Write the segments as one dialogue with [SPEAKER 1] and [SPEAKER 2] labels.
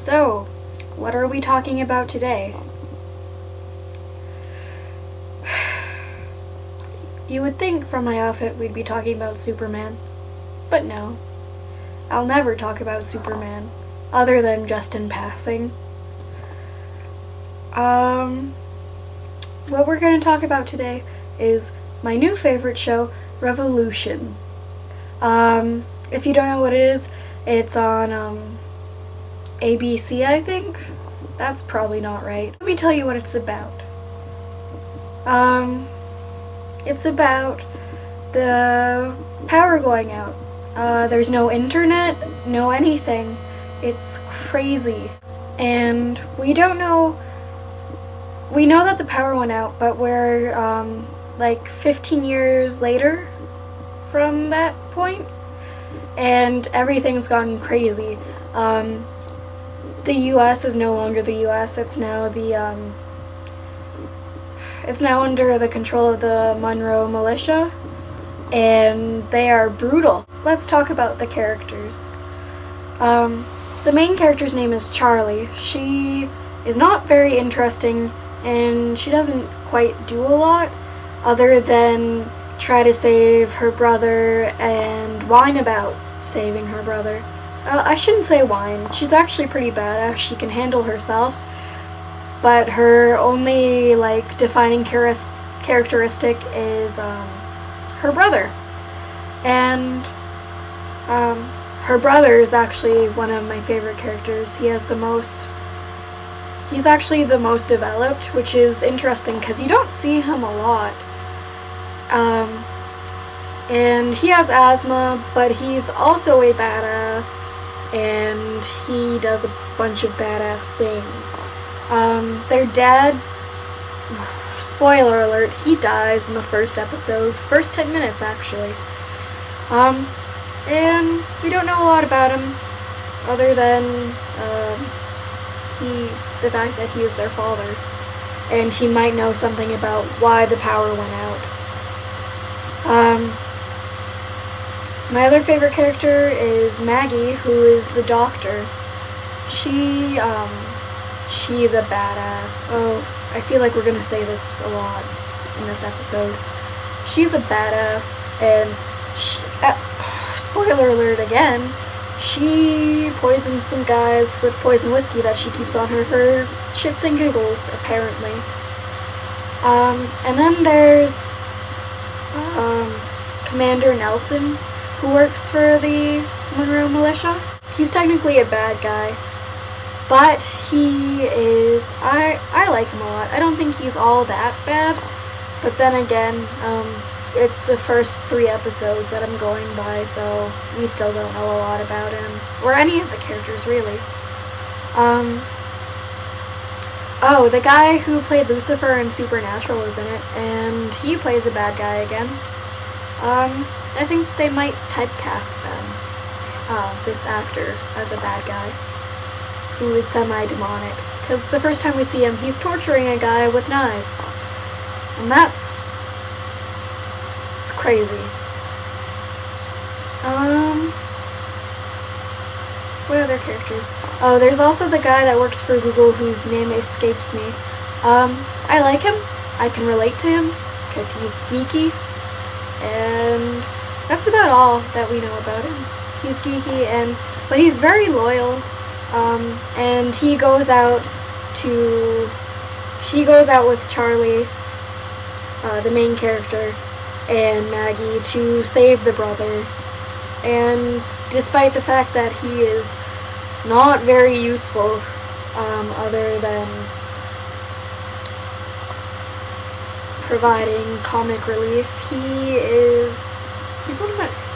[SPEAKER 1] So, what are we talking about today? You would think from my outfit we'd be talking about Superman, but no. I'll never talk about Superman, other than just in passing. What we're going to talk about today is my new favorite show, Revolution. If you don't know what it is, it's on, ABC, I think? That's probably not right. Let me tell you what it's about. It's about the power going out. There's no internet, no anything. It's crazy. And we don't know... We know that the power went out, but we're, like 15 years later from that point, and everything's gone crazy. The U.S. is no longer the U.S. It's now under the control of the Monroe militia, and they are brutal. Let's talk about the characters. The main character's name is Charlie. She is not very interesting, and she doesn't quite do a lot other than try to save her brother and whine about saving her brother. I shouldn't say whine. She's actually pretty badass. She can handle herself, but her only defining characteristic is her brother. And her brother is actually one of my favorite characters. He's actually the most developed, which is interesting because you don't see him a lot. And he has asthma, but he's also a badass, and he does a bunch of badass things. Their dad, spoiler alert, he dies in the first episode, first 10 minutes actually. And we don't know a lot about him, other than the fact that he is their father, and he might know something about why the power went out. My other favorite character is Maggie, who is the doctor. She's a badass. Oh, I feel like we're gonna say this a lot in this episode. She's a badass, and spoiler alert again, she poisoned some guys with poison whiskey that she keeps on her for shits and giggles, apparently. And then there's Commander Nelson, who works for the Monroe militia. He's technically a bad guy, but he is... I like him a lot. I don't think he's all that bad, but then again, it's the first 3 episodes that I'm going by, so we still don't know a lot about him, or any of the characters, really. Oh, the guy who played Lucifer in Supernatural is in it, and he plays a bad guy again. I think they might typecast them, this actor, as a bad guy, who is semi-demonic, because the first time we see him, he's torturing a guy with knives, and it's crazy. What other characters? Oh, there's also the guy that works for Google whose name escapes me. I like him. I can relate to him because he's geeky, and that's about all that we know about him. He's geeky, but he's very loyal, and he goes out with Charlie, the main character, and Maggie to save the brother. And despite the fact that he is not very useful, other than providing comic relief,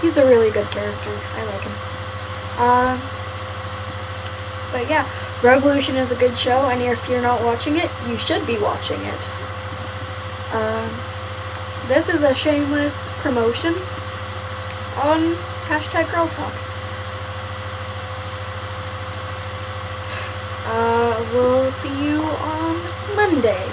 [SPEAKER 1] he's a really good character. I like him. But yeah, Revolution is a good show, and if you're not watching it, you should be watching it. This is a shameless promotion on #GirlTalk. We'll see you on Monday.